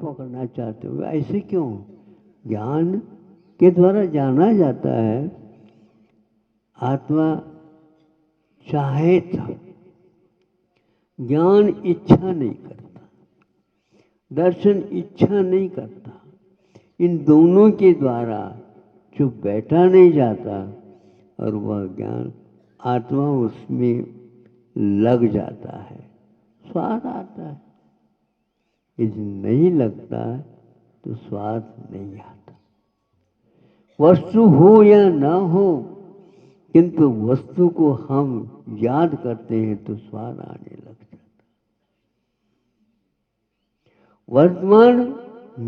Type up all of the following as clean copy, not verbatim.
पकड़ना चाहते हो, ऐसे क्यों? ज्ञान के द्वारा जाना जाता है। आत्मा चाहे था, ज्ञान इच्छा नहीं करता, दर्शन इच्छा नहीं करता। इन दोनों के द्वारा जो बैठा नहीं जाता और वह ज्ञान आत्मा उसमें लग जाता है, स्वाद आता है। यदि नहीं लगता तो स्वाद नहीं आता। वस्तु हो या न हो, किंतु वस्तु को हम याद करते हैं तो स्वाद आने लग जाता है। वर्तमान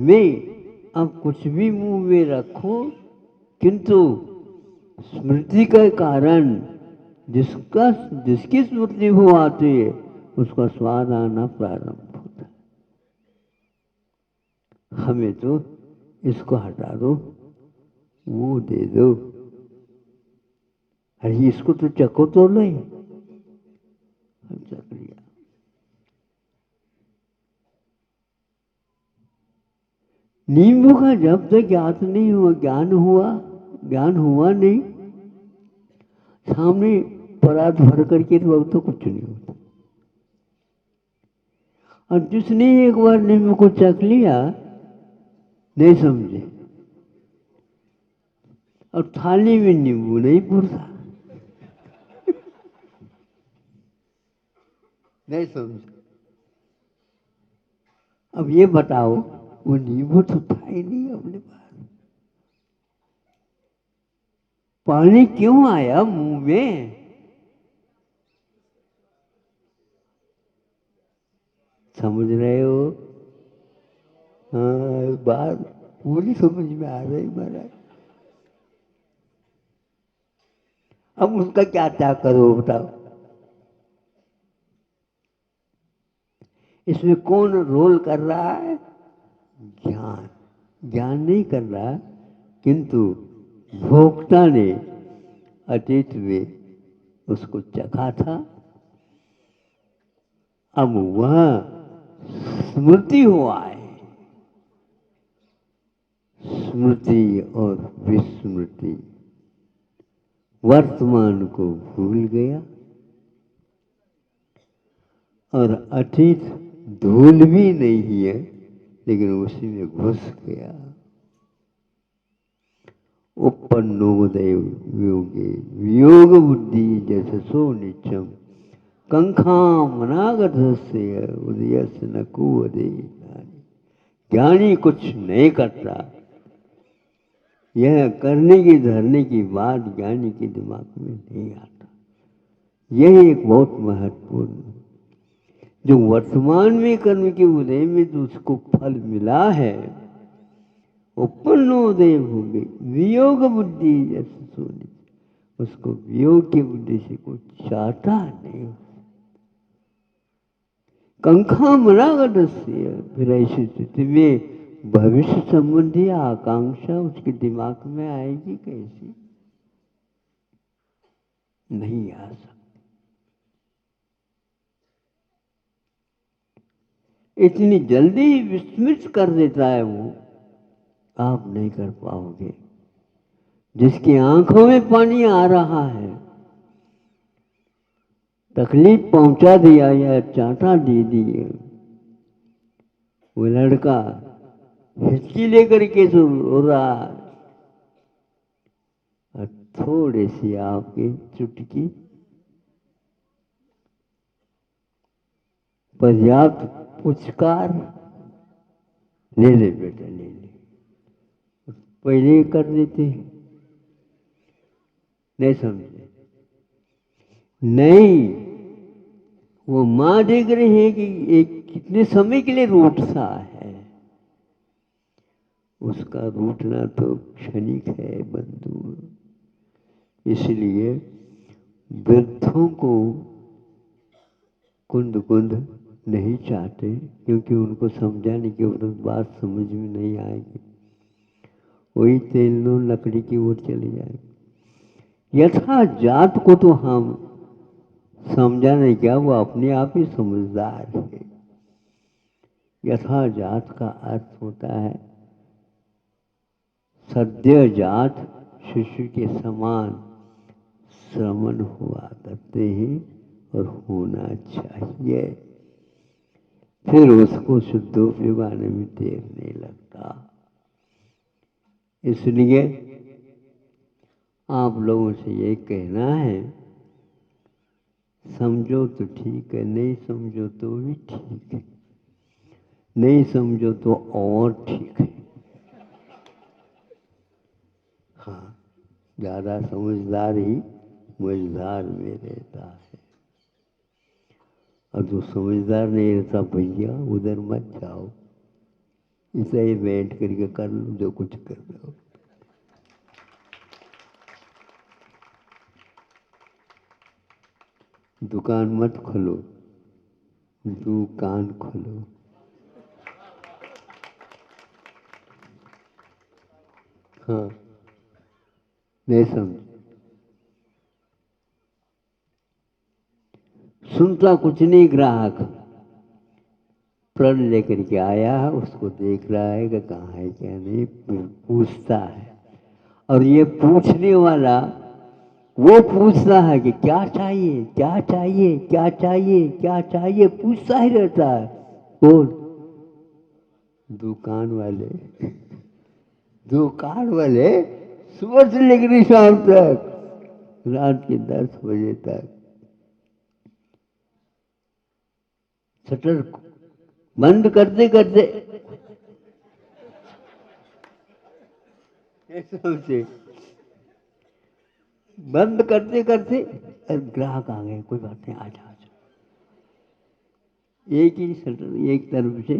में अब कुछ भी मुंह में रखो, किंतु स्मृति के कारण जिसकी स्मृति हो आती है उसका स्वाद आना प्रारंभ होता है। हमें तो इसको हटा दो, वो दे दो, अरे इसको तो चको तो नहीं, हम चक लिया। नींबू का जब तक ज्ञात नहीं हुआ, ज्ञान हुआ नहीं, सामने परात भर करके तो कुछ नहीं होता। और जिसने एक बार नींबू को चख लिया, नहीं समझे, और थाली में नींबू नहीं पुरता, नहीं समझे। अब ये बताओ, वो नींबू तो था ही नहीं अपने पास, पानी क्यों आया मुंह में? समझ रहे हो? हाँ, बात पूरी समझ में आ रही महाराज। अब उसका क्या त्याग करो बताओ? इसमें कौन रोल कर रहा है? ज्ञान। ज्ञान नहीं कर रहा, किंतु भोक्ता ने अतीत में उसको चखा था। अब वह स्मृति हुआ है, स्मृति और विस्मृति, वर्तमान को भूल गया और अतीत धूल भी नहीं है, लेकिन उसी में घुस गया। उपन्नोदय योगे वियोग बुद्धि जससो नित्यम कंखामनागतस्य उदयस्य न कुवदे। ज्ञानी कुछ नहीं करता, यह करने की धरने की बात ज्ञानी के दिमाग में नहीं आता। यह एक बहुत महत्वपूर्ण, जो वर्तमान में कर्म के उदय में जो उसको फल मिला है, उपन्नोदय हो गई वियोग बुद्धि जैसे सोनी, उसको वियोग की बुद्धि से कुछ चाहता नहीं। कंखा मनागत से, फिर ऐसी स्थिति में भविष्य संबंधी आकांक्षा उसके दिमाग में आएगी कैसी? नहीं आ सकती। इतनी जल्दी विस्मृत कर देता है वो, आप नहीं कर पाओगे। जिसकी आंखों में पानी आ रहा है, तकलीफ पहुंचा दिया या चांटा दे दिए, वो लड़का हिचकी लेकर के जो रो रहा है, और थोड़ी सी आपकी चुटकी पर्याप्त पुचकार, ले ले बेटा ले ले, पहले ही कर देते, नहीं समझे? नहीं, वो माँ देख रही है कि एक कितने समय के लिए रूठता है, उसका रूठना तो क्षणिक है बंधु। इसलिए वृद्धों को कुंद कुंद नहीं चाहते, क्योंकि उनको समझाने के उपरांत बात समझ में नहीं आएगी, वही तेल नो लकड़ी की ओर चली जाएगी। यथा जात को तो हम समझा नहीं, क्या वो अपने आप ही समझदार है। यथा जात का अर्थ होता है सद्य जात शिशु के समान श्रवण हुआ करते हैं और होना चाहिए, फिर उसको शुद्धोपयोग आने में देर नहीं लगता। इसलिए आप लोगों से ये कहना है, समझो तो ठीक है, नहीं समझो तो भी ठीक है, नहीं समझो तो और ठीक है। हाँ, ज़्यादा समझदार ही मझधार में रहता है, और जो समझदार नहीं रहता भैया उधर मत जाओ, इसे ही बैठ करके कर लो जो कुछ कर रहे हो। दुकान मत खोलो, दुकान खोलो। हाँ, नहीं समझ, सुनता कुछ नहीं ग्राहक, प्रण लेकर के आया है, उसको देख रहा है कि कहाँ है क्या नहीं, पूछता है। और ये पूछने वाला वो पूछता है कि क्या चाहिए, क्या चाहिए, क्या चाहिए, क्या चाहिए, पूछता ही रहता है। कौन? दुकान वाले। दुकान वाले सुबह से लेकर शाम तक, रात के 10 बजे तक शटर बंद करते करते समझे, बंद करते करते ग्राहक आ गए, कोई बात नहीं, आ जा। एक ही शटर एक तरफ से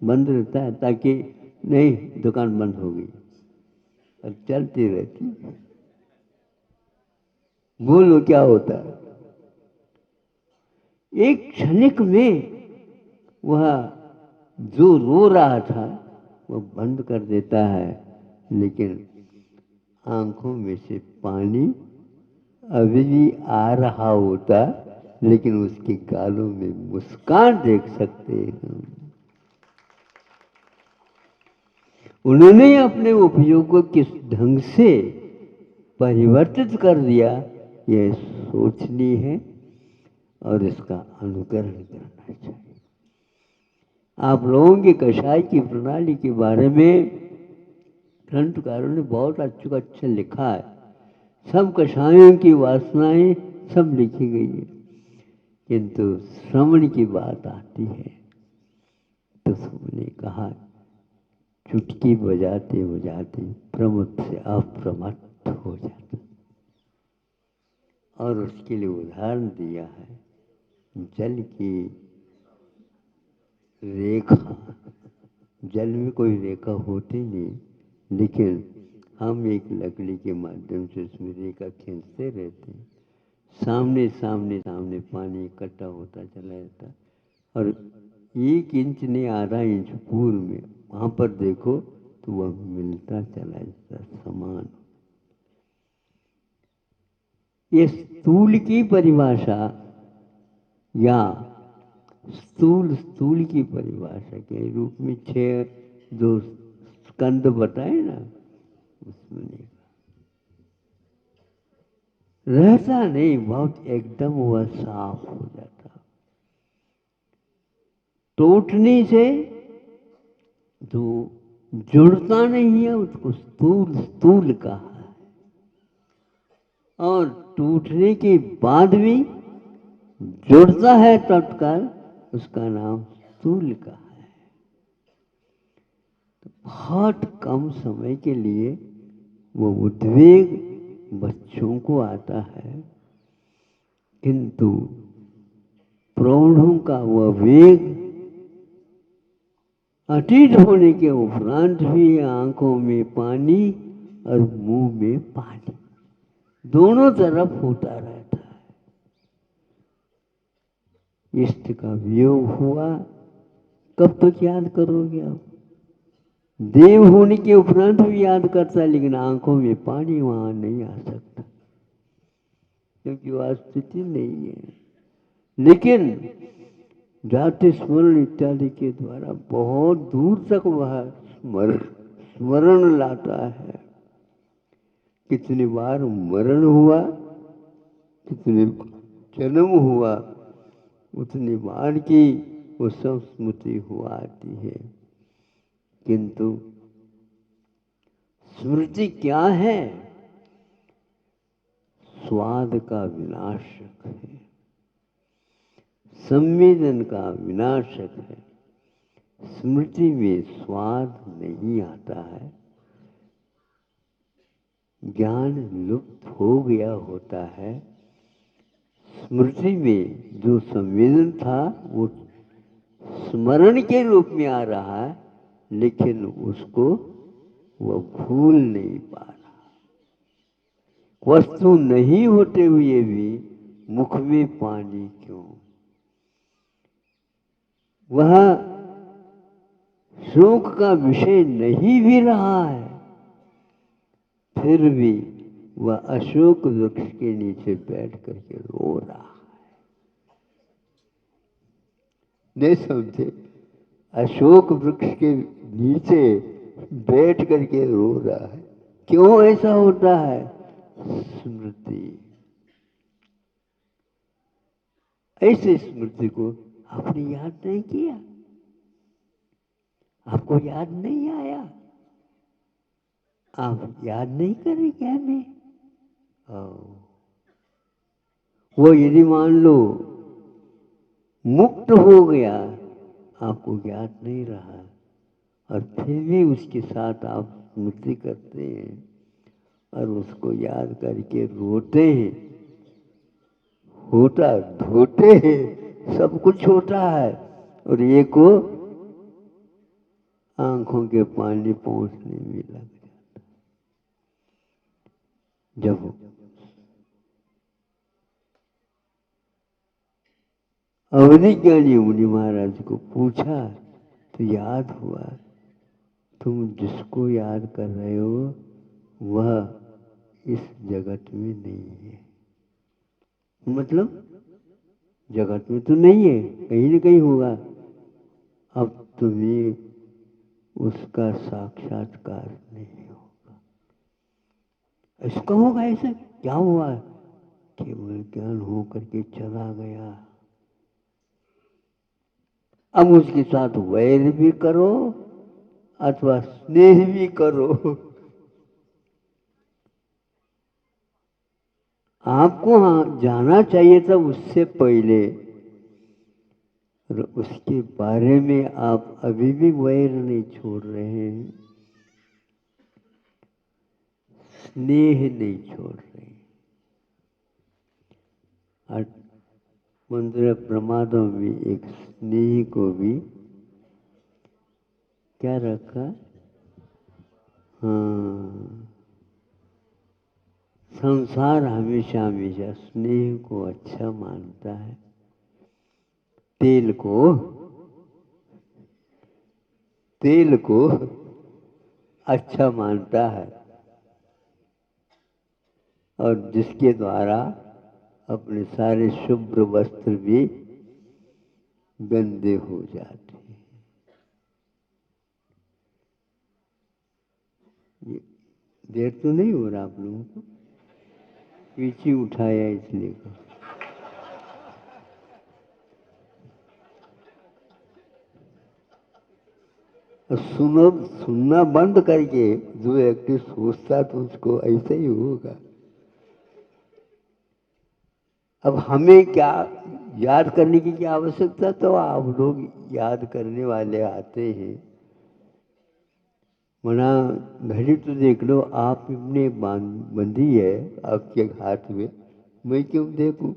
बंद रहता है ताकि नहीं दुकान बंद हो गई, और चलती रहती। बोलो क्या होता है, एक क्षणिक में वह जो रो रहा था वो बंद कर देता है, लेकिन आंखों में से पानी अभी भी आ रहा होता, लेकिन उसके गालों में मुस्कान देख सकते हैं। उन्होंने अपने उपयोग को किस ढंग से परिवर्तित कर दिया, यह सोचनी है और इसका अनुकरण करना चाहिए। आप लोगों के कषाय की प्रणाली के बारे में ग्रंथकारों ने बहुत अच्छा लिखा है। सब कषायों की वासनाएं सब लिखी गई है, किंतु श्रवण की बात आती है तो सबने कहा चुटकी बजाते बजाते प्रमत्त से अप्रमत्त हो जाता, और उसके लिए उदाहरण दिया है जल की रेखा। जल में कोई रेखा होती नहीं, लेकिन हम एक लकड़ी के माध्यम से उसमें रेखा खींचते रहते हैं, सामने सामने सामने पानी इकट्ठा होता चला जाता है, और 1 इंच नहीं आधा इंच पूर्व में वहां पर देखो तो वह मिलता चला जाता समान। ये स्थूल की परिभाषा या स्थूल स्थूल की परिभाषा के रूप में 6 जो स्कंद बताए ना, उसमें नहीं रहता, नहीं बहुत एकदम वह साफ हो जाता। टूटने से जो जुड़ता नहीं है उसको स्थूल स्थूल कहा है, और टूटने के बाद भी जुड़ता है तत्काल, उसका नाम स्थूल का है। तो बहुत कम समय के लिए वो उद्वेग बच्चों को आता है, किंतु प्रौढ़ों का वह वेग अतीत होने के उपरांत भी आंखों में पानी और मुंह में पानी दोनों तरफ होता रहता है। इष्ट का वियोग हुआ, कब तक याद करोगे आप? देव होने के उपरांत भी याद करता है, लेकिन आंखों में पानी वहां नहीं आ सकता, क्योंकि वह स्थिति नहीं है। लेकिन जाति स्मरण इत्यादि के द्वारा बहुत दूर तक वह स्मरण लाता है। कितनी बार मरण हुआ, कितनी जन्म हुआ, उतनी बार की वो सब स्मृति हुआ आती है। किंतु स्मृति क्या है? स्वाद का विनाशक है, संवेदन का विनाशक है। स्मृति में स्वाद नहीं आता है, ज्ञान लुप्त हो गया होता है। स्मृति में जो संवेदन था वो स्मरण के रूप में आ रहा है, लेकिन उसको वह भूल नहीं पा रहा। वस्तु नहीं होते हुए भी मुख में पानी क्यों? वह शोक का विषय नहीं भी रहा है, फिर भी वह अशोक वृक्ष के नीचे बैठ करके रो रहा है। नहीं समझे? अशोक वृक्ष के नीचे बैठ करके रो रहा है। क्यों ऐसा होता है? स्मृति। ऐसे स्मृति को आपने याद नहीं किया, आपको याद नहीं आया, आप याद नहीं करें क्या? मैं वो यदि मान लो मुक्त हो गया, आपको याद नहीं रहा, और फिर भी उसके साथ आप स्मृति करते हैं और उसको याद करके रोते हैं, होता धोते हैं, सब कुछ होता है, और ये को आंखों के पानी पहुंचने में लग जाता। जब अवधि ज्ञानी मुनि महाराज को पूछा तो याद हुआ, तुम जिसको याद कर रहे हो वह इस जगत में नहीं है। मतलब जगत में तो नहीं है, कहीं न कहीं होगा। अब तुम्हें उसका साक्षात्कार नहीं होगा। इसका होगा ऐसा? क्या हुआ? केवल ज्ञान हो करके चला गया। अब उसके साथ वैर भी करो अथवा स्नेह भी करो, आपको हाँ जाना चाहिए था उससे पहले, और उसके बारे में आप अभी भी वैर नहीं छोड़ रहे हैं, स्नेह नहीं छोड़ रहे। और मंत्र प्रमादों में एक स्नेह को भी क्या रखा? हाँ, संसार हमेशा हमेशा स्नेह को अच्छा मानता है, तेल को अच्छा मानता है, और जिसके द्वारा अपने सारे शुभ्र वस्त्र भी गंदे हो जाते हैं। ये देर तो नहीं हो रहा आप लोगों को? पीछे उठाया इसलिए को। सुनना बंद करके जो व्यक्ति सोचता तो उसको ऐसे ही होगा। अब हमें क्या याद करने की क्या आवश्यकता? तो आप लोग याद करने वाले आते हैं। मना घड़ी तो देख लो, आपने बंधी है आपके हाथ में, मैं क्यों देखूं?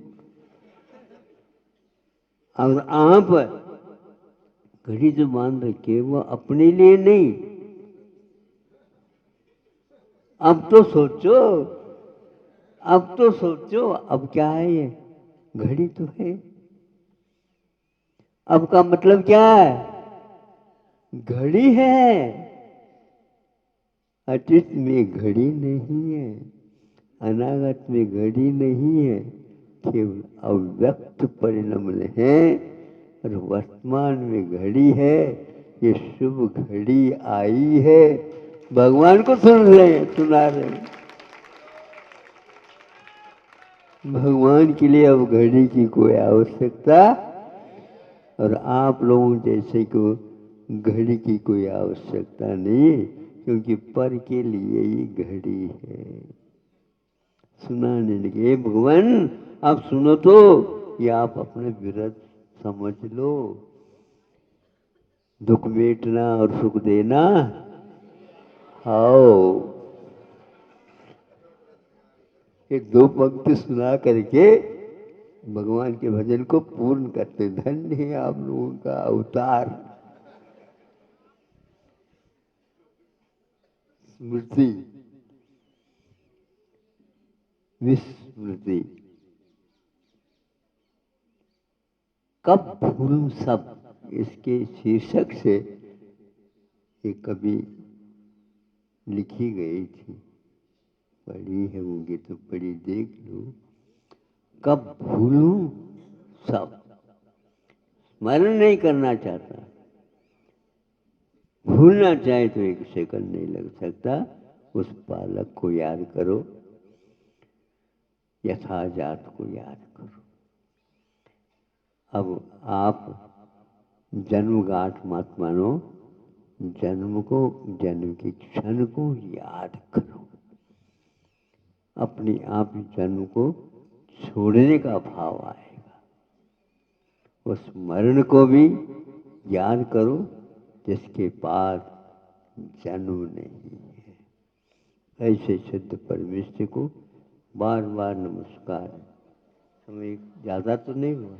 और आप घड़ी जो बांध रखे वो अपने लिए नहीं। अब तो सोचो, अब तो सोचो, अब क्या है ये? घड़ी तो है। अब का मतलब क्या है? घड़ी है, अतीत में घड़ी नहीं है, अनागत में घड़ी नहीं है, केवल अव्यक्त परिणाम है और वर्तमान में घड़ी है, ये शुभ घड़ी आई है। भगवान को सुन रहे हैं, सुना रहे हैं। भगवान के लिए अब घड़ी की कोई आवश्यकता, और आप लोगों जैसे को घड़ी की कोई आवश्यकता नहीं, क्योंकि पर के लिए ही घड़ी है। सुनाने लगे, भगवान आप सुनो तो, ये आप अपने विरत समझ लो। दुख मेटना और सुख देना, आओ। ये दो पंक्ति सुना करके भगवान के भजन को पूर्ण करते। धन्य है आप लोगों का अवतार। स्मृति, विस्मृति, कब भूलूं सब, इसके शीर्षक से ये कभी लिखी गई थी। पढ़ी है होंगी तो पढ़ी देख लो। कब भूलूं सब, स्मरण नहीं करना चाहता। भूलना चाहे तो एक सेकंड नहीं लग सकता। उस बालक को याद करो, यथाजात को याद करो। अब आप जन्मगांठ मत मानो, जन्म को, जन्म के क्षण को याद करो। अपने आप जन्म को छोड़ने का भाव आएगा। उस मरण को भी याद करो जिसके पास जन्म नहीं है। ऐसे शुद्ध परमेश्वर को बार बार नमस्कार। समय ज़्यादा तो नहीं हुआ।